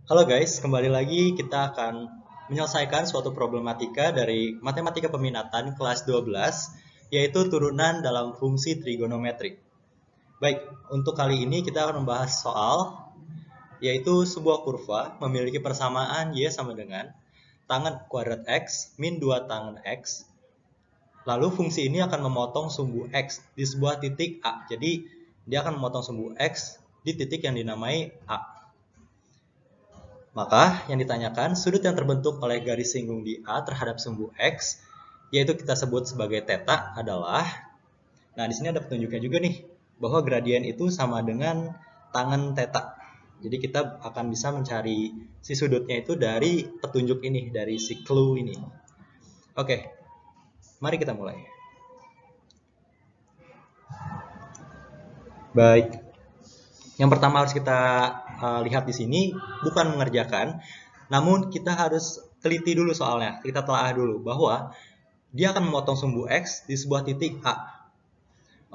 Halo guys, kembali lagi kita akan menyelesaikan suatu problematika dari matematika peminatan kelas 12, yaitu turunan dalam fungsi trigonometrik. Baik, untuk kali ini kita akan membahas soal, yaitu sebuah kurva memiliki persamaan Y sama dengan tangen kuadrat X min 2 tangen X. Lalu fungsi ini akan memotong sumbu X di sebuah titik A. Jadi, dia akan memotong sumbu X di titik yang dinamai A. Maka yang ditanyakan, sudut yang terbentuk oleh garis singgung di A terhadap sumbu X, yaitu kita sebut sebagai theta adalah, nah di sini ada petunjuknya juga nih, bahwa gradien itu sama dengan tangen theta. Jadi kita akan bisa mencari si sudutnya itu dari petunjuk ini, dari si clue ini. Oke, mari kita mulai. Baik, yang pertama harus kita lihat di sini bukan mengerjakan, namun kita harus teliti dulu soalnya. Kita telah dulu bahwa dia akan memotong sumbu X di sebuah titik A.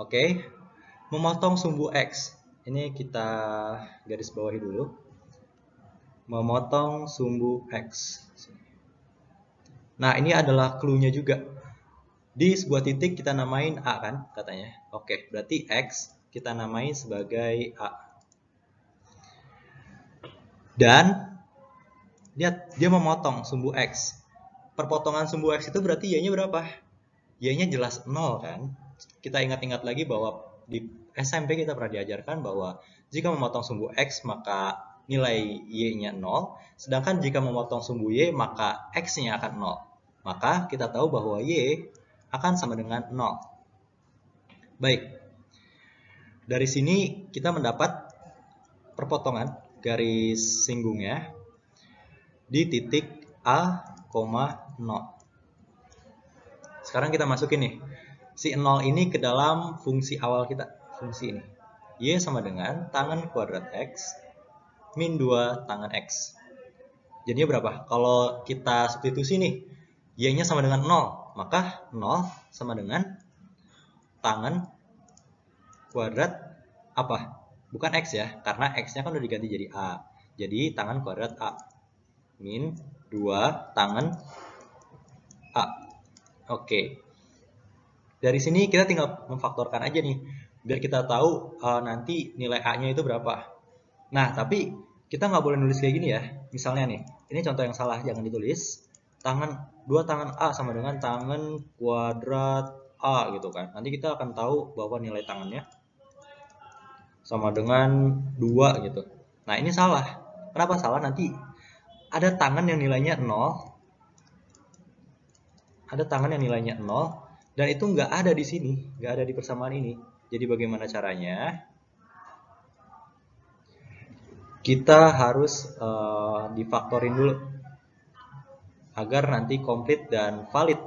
Oke, memotong sumbu X. Ini kita garis bawahi dulu. Memotong sumbu X. Nah, ini adalah clue-nya juga. Di sebuah titik kita namain A kan katanya. Oke, berarti X kita namain sebagai A. Dan lihat, dia memotong sumbu X. Perpotongan sumbu X itu berarti Y-nya berapa? Y-nya jelas 0 kan? Kita ingat-ingat lagi bahwa di SMP kita pernah diajarkan bahwa jika memotong sumbu X maka nilai Y-nya 0. Sedangkan jika memotong sumbu Y maka X-nya akan 0. Maka kita tahu bahwa Y akan sama dengan 0. Baik. Dari sini kita mendapat perpotongan garis singgungnya di titik A, 0. Sekarang kita masukin nih, si 0 ini ke dalam fungsi awal kita, fungsi ini. Y sama dengan tangen kuadrat X min 2 tangen X. Jadinya berapa? Kalau kita substitusi nih, Y-nya sama dengan 0, maka 0 sama dengan tangen kuadrat apa? Bukan X ya, karena X-nya kan udah diganti jadi A. Jadi tangen kuadrat A min 2 tangen A. Oke. Dari sini kita tinggal memfaktorkan aja nih, biar kita tahu nanti nilai A-nya itu berapa. Nah, tapi kita nggak boleh nulis kayak gini ya. Misalnya nih, ini contoh yang salah, jangan ditulis. 2 tangen A sama dengan tangen kuadrat A gitu kan. Nanti kita akan tahu bahwa nilai tangannya sama dengan 2 gitu. Nah, ini salah. Kenapa salah? Nanti ada tangan yang nilainya 0. Ada tangan yang nilainya 0. Dan itu nggak ada di sini. Nggak ada di persamaan ini. Jadi bagaimana caranya? Kita harus difaktorin dulu. Agar nanti komplit dan valid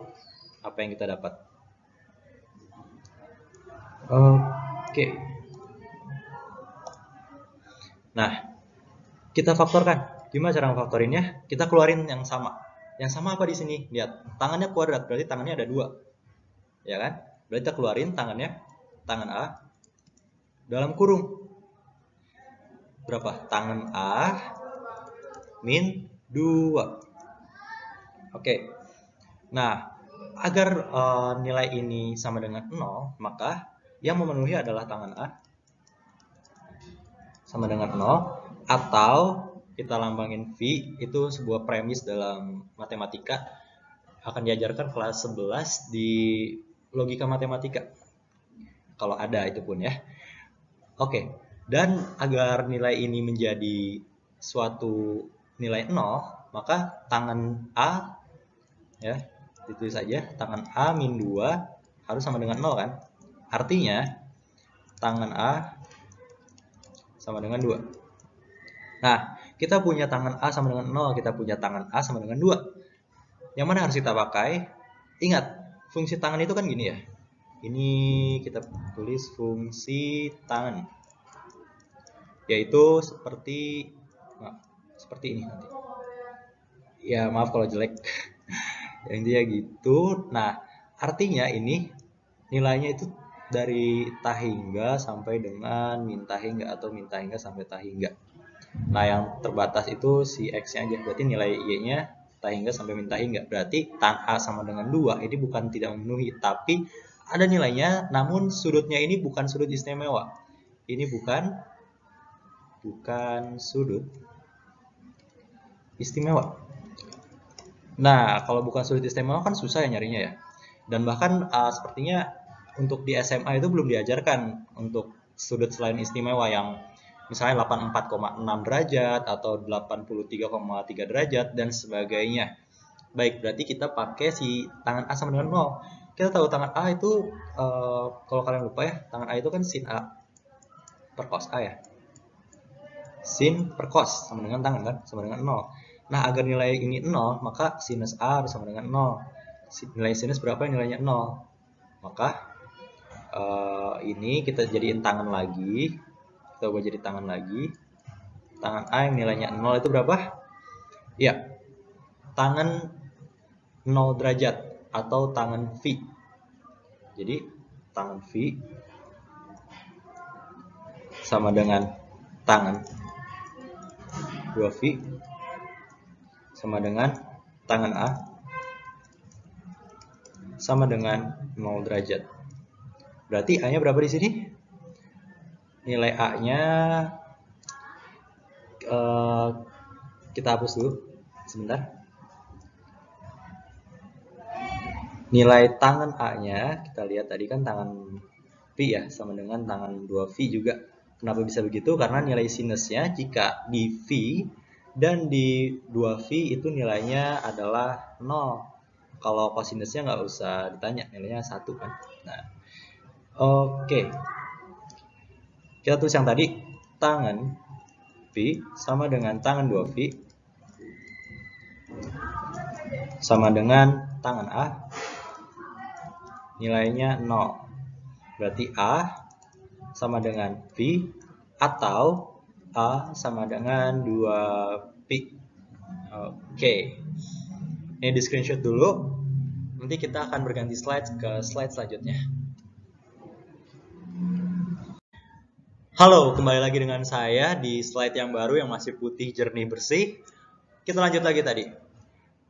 apa yang kita dapat. Oke. Nah, kita faktorkan. Gimana cara memfaktorinnya? Kita keluarin yang sama. Yang sama apa di sini? Lihat, tangannya kuadrat, berarti tangannya ada 2. Ya kan? Berarti kita keluarin tangannya, tangan A dalam kurung. Berapa? Tangan A min 2. Oke. Nah, agar nilai ini sama dengan 0, maka yang memenuhi adalah tangan A sama dengan 0, atau kita lambangin V, itu sebuah premis dalam matematika, akan diajarkan kelas 11 di logika matematika. Kalau ada itu pun ya. Oke, dan agar nilai ini menjadi suatu nilai 0, maka tangan A, ya, ditulis saja, tangan A min 2 harus sama dengan 0 kan? Artinya, tangan A sama dengan 2. Nah, kita punya tangan A sama dengan 0, kita punya tangan A sama dengan 2. Yang mana harus kita pakai? Ingat, fungsi tangan itu kan gini ya. Ini kita tulis fungsi tangan. Yaitu seperti ini nanti. Ya, maaf kalau jelek. Yang dia gitu. Nah, artinya ini nilainya itu dari tahingga sampai dengan min tahingga atau min tahingga sampai tahingga. Nah, yang terbatas itu si X-nya aja. Berarti nilai Y-nya tak hingga sampai minta hingga. Berarti tan A sama dengan 2 ini bukan tidak memenuhi, tapi ada nilainya, namun sudutnya ini bukan sudut istimewa. Ini bukan sudut istimewa. Nah, kalau bukan sudut istimewa kan susah ya nyarinya ya. Dan bahkan sepertinya untuk di SMA itu belum diajarkan untuk sudut selain istimewa yang misalnya 84,6 derajat atau 83,3 derajat dan sebagainya. Baik, berarti kita pakai si tangan A sama dengan 0. Kita tahu tangan A itu, kalau kalian lupa ya, tangan A itu kan sin A per cos A ya. Sin per cos sama dengan tangan kan, sama dengan 0. Nah, agar nilai ini 0, maka sinus A harus sama dengan 0. Nilai sinus berapa? Nilainya 0. Maka ini kita jadiin tangan lagi. Kita ubah jadi tangan lagi. Tangan A yang nilainya 0 itu berapa? Ya, tangan 0 derajat atau tangan V. Jadi, tangan V sama dengan tangan 2V sama dengan tangan A sama dengan 0 derajat. Berarti A-nya berapa di sini? Nilai A-nya kita hapus dulu sebentar. Nilai tangan A-nya kita lihat tadi kan tangan V ya sama dengan tangan 2V juga. Kenapa bisa begitu? Karena nilai sinusnya jika di V dan di 2V itu nilainya adalah 0. Kalau kosinusnya nggak usah ditanya, nilainya 1 kan. Nah, oke. Kita tulis yang tadi, tangan V sama dengan tangan 2V sama dengan tangan A, nilainya 0. Berarti A sama dengan V atau A sama dengan 2V. Oke. Ini di screenshot dulu. Nanti kita akan berganti slide ke slide selanjutnya. Halo, kembali lagi dengan saya di slide yang baru yang masih putih, jernih, bersih. Kita lanjut lagi tadi.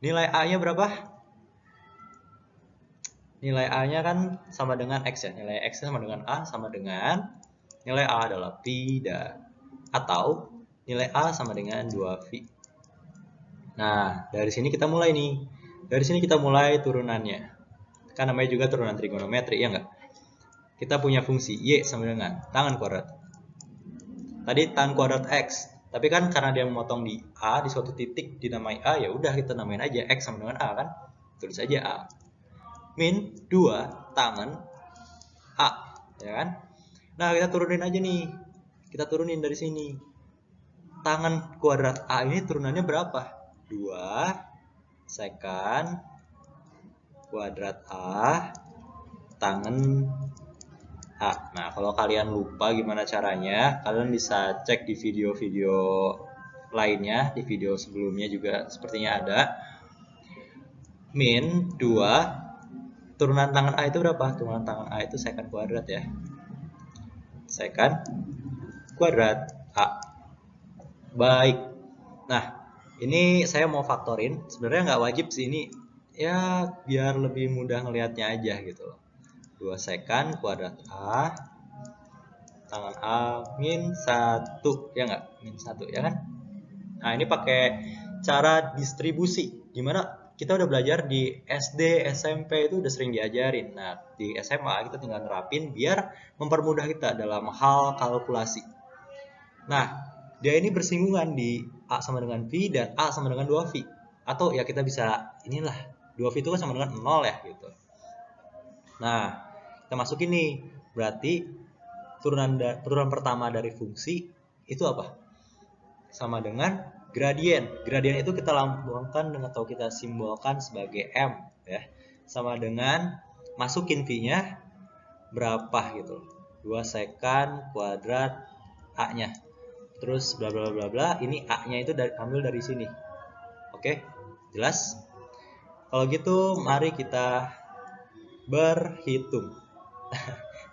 Nilai A-nya berapa? Nilai A-nya kan sama dengan X ya. Nilai X sama dengan A sama dengan nilai A adalah Pi dan atau nilai A sama dengan 2V. Nah, dari sini kita mulai nih. Dari sini kita mulai turunannya. Kan namanya juga turunan trigonometri, ya nggak? Kita punya fungsi Y sama dengan tangan kuadrat. Tadi tangan kuadrat X. Tapi kan karena dia memotong di A, di suatu titik dinamai A, ya udah kita namain aja X sama dengan A kan. Tulis aja A. Min 2 tangan A, ya kan? Nah, kita turunin aja nih. Kita turunin dari sini. Tangan kuadrat A ini turunannya berapa? 2 sekan kuadrat A tangan A. Nah, kalau kalian lupa gimana caranya, kalian bisa cek di video-video lainnya, di video sebelumnya juga sepertinya ada. Min 2 turunan tangan A itu berapa? Turunan tangan A itu sekan kuadrat ya. Sekan kuadrat A. Baik. Nah, ini saya mau faktorin. Sebenarnya nggak wajib sih ini. Ya, biar lebih mudah ngelihatnya aja gitu loh. 2 sekan kuadrat A. Tangan A min 1. Ya nggak? Min 1 ya kan? Nah, ini pakai cara distribusi. Gimana? Kita udah belajar di SD, SMP itu udah sering diajarin. Nah, di SMA kita tinggal nerapin biar mempermudah kita dalam hal kalkulasi. Nah, dia ini bersinggungan di A sama dengan V dan A sama dengan 2V. Atau ya kita bisa inilah, 2V itu kan sama dengan 0 ya gitu. Nah, kita masukin nih. Berarti turunan pertama dari fungsi itu apa? Sama dengan gradien. Gradien itu kita lambangkan atau kita simbolkan sebagai M ya. Sama dengan masukin V-nya berapa gitu. 2 sekan kuadrat A-nya. Terus bla bla bla bla, ini A-nya itu ambil dari sini. Oke, jelas? Kalau gitu mari kita berhitung.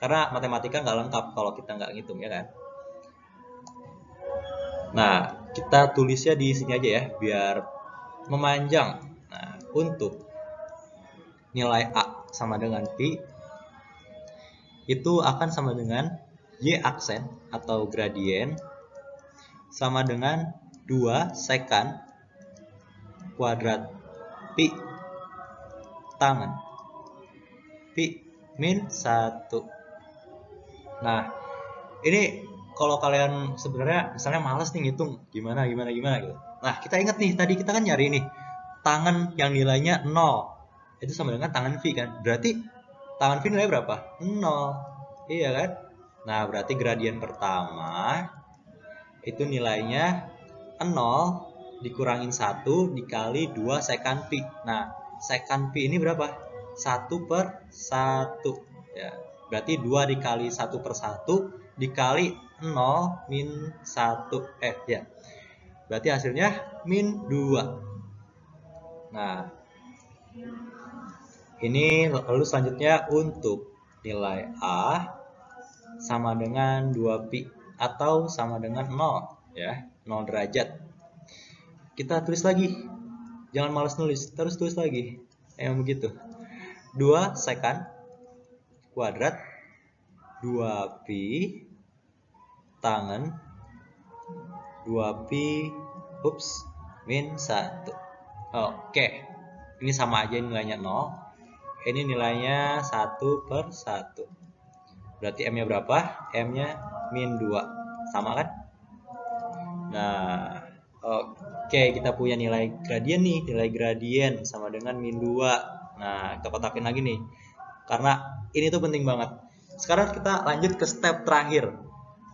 Karena matematika nggak lengkap kalau kita nggak ngitung ya kan. Nah, kita tulisnya di sini aja ya, biar memanjang. Nah, untuk nilai A sama dengan P, itu akan sama dengan Y aksen atau gradien sama dengan 2 sekan kuadrat Pi tangen Pi min 1. Nah, ini kalau kalian sebenarnya misalnya males nih ngitung gimana gitu. Nah, kita ingat nih, tadi kita kan nyari nih tangen yang nilainya 0. Itu sama dengan tangen V kan. Berarti tangen V nilai berapa? 0. Iya kan? Nah, berarti gradien pertama itu nilainya 0 dikurangin 1 dikali 2 sekan pi. Nah, sekan pi ini berapa? 1/1. Ya, berarti 2 dikali 1/1 dikali 0 min 1. Ya. Berarti hasilnya min 2. Nah, ini lalu selanjutnya untuk nilai A sama dengan 2pi atau sama dengan 0 ya, 0 derajat. Kita tulis lagi. Jangan malas nulis, terus tulis lagi. Yang begitu. 2 sekan kuadrat 2pi tangen 2pi min 1. Oke. Ini sama aja nilainya 0. Ini nilainya 1/1. Berarti M-nya berapa? M-nya min 2. Sama kan? Nah, oke, kita punya nilai gradien nih. Nilai gradien sama dengan min 2. Nah, kita kotakin lagi nih. Karena ini tuh penting banget. Sekarang kita lanjut ke step terakhir.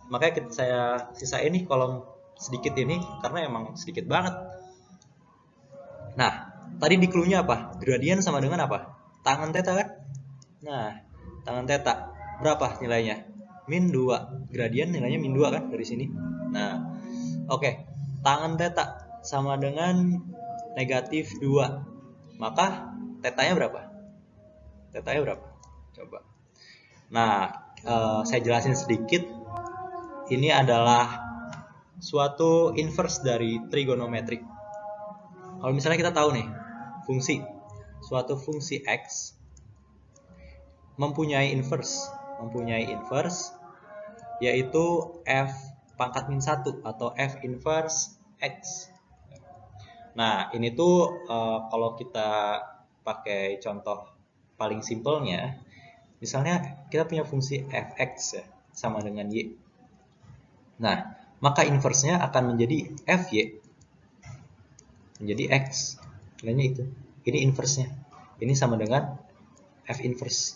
Makanya saya sisain nih kolom sedikit ini karena emang sedikit banget. Nah, tadi di clue-nya apa? Gradien sama dengan apa? Tangen theta kan? Nah, tangen theta berapa nilainya? Min 2. Gradien nilainya min 2 kan dari sini. Nah, oke. Tangen theta sama dengan negatif 2. Maka tetanya berapa? Tetanya berapa? Coba. Nah, saya jelasin sedikit. Ini adalah suatu inverse dari trigonometri. Kalau misalnya kita tahu nih, suatu fungsi X mempunyai inverse yaitu f pangkat min 1 atau f inverse X. Nah, ini tuh kalau kita pakai contoh paling simpelnya, misalnya kita punya fungsi fx ya, sama dengan y. Nah, maka inverse-nya akan menjadi fy, menjadi x. Nilainya itu. Ini inverse-nya. Ini sama dengan f inverse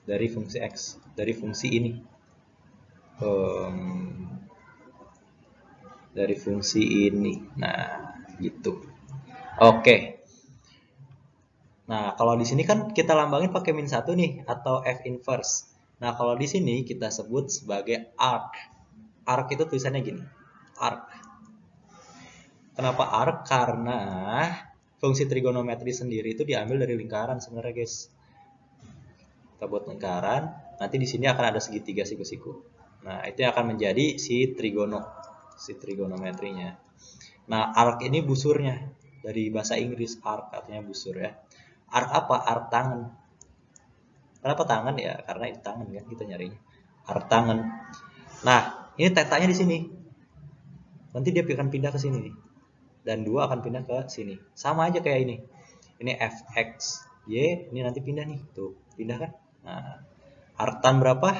dari fungsi x, dari fungsi ini. Dari fungsi ini. Nah, gitu. Oke. Nah, kalau di sini kan kita lambangin pakai min 1 nih atau f inverse. Nah, kalau di sini kita sebut sebagai arc. Arc itu tulisannya gini. Arc. Kenapa arc? Karena fungsi trigonometri sendiri itu diambil dari lingkaran sebenarnya, guys. Kita buat lingkaran, nanti di sini akan ada segitiga siku-siku. Nah, itu yang akan menjadi si trigonometrinya. Nah, arc ini busurnya. Dari bahasa Inggris arc artinya busur ya. Arc apa? Arc tangen. Kenapa tangen ya? Karena itu tangen kan kita nyarinya. Arc tangen. Nah, ini tetanya di sini. Nanti dia akan pindah ke sini nih. Dan 2 akan pindah ke sini. Sama aja kayak ini. Ini fx y, ini nanti pindah nih. Tuh, pindah kan? Nah, arctan berapa?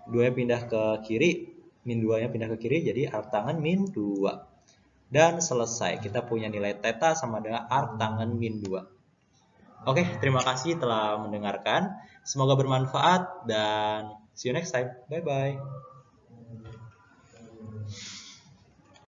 2-nya pindah ke kiri, min 2-nya pindah ke kiri, jadi arc tangen min 2. Dan selesai, kita punya nilai theta sama dengan arc tangen min 2. Oke, terima kasih telah mendengarkan. Semoga bermanfaat dan see you next time. Bye-bye.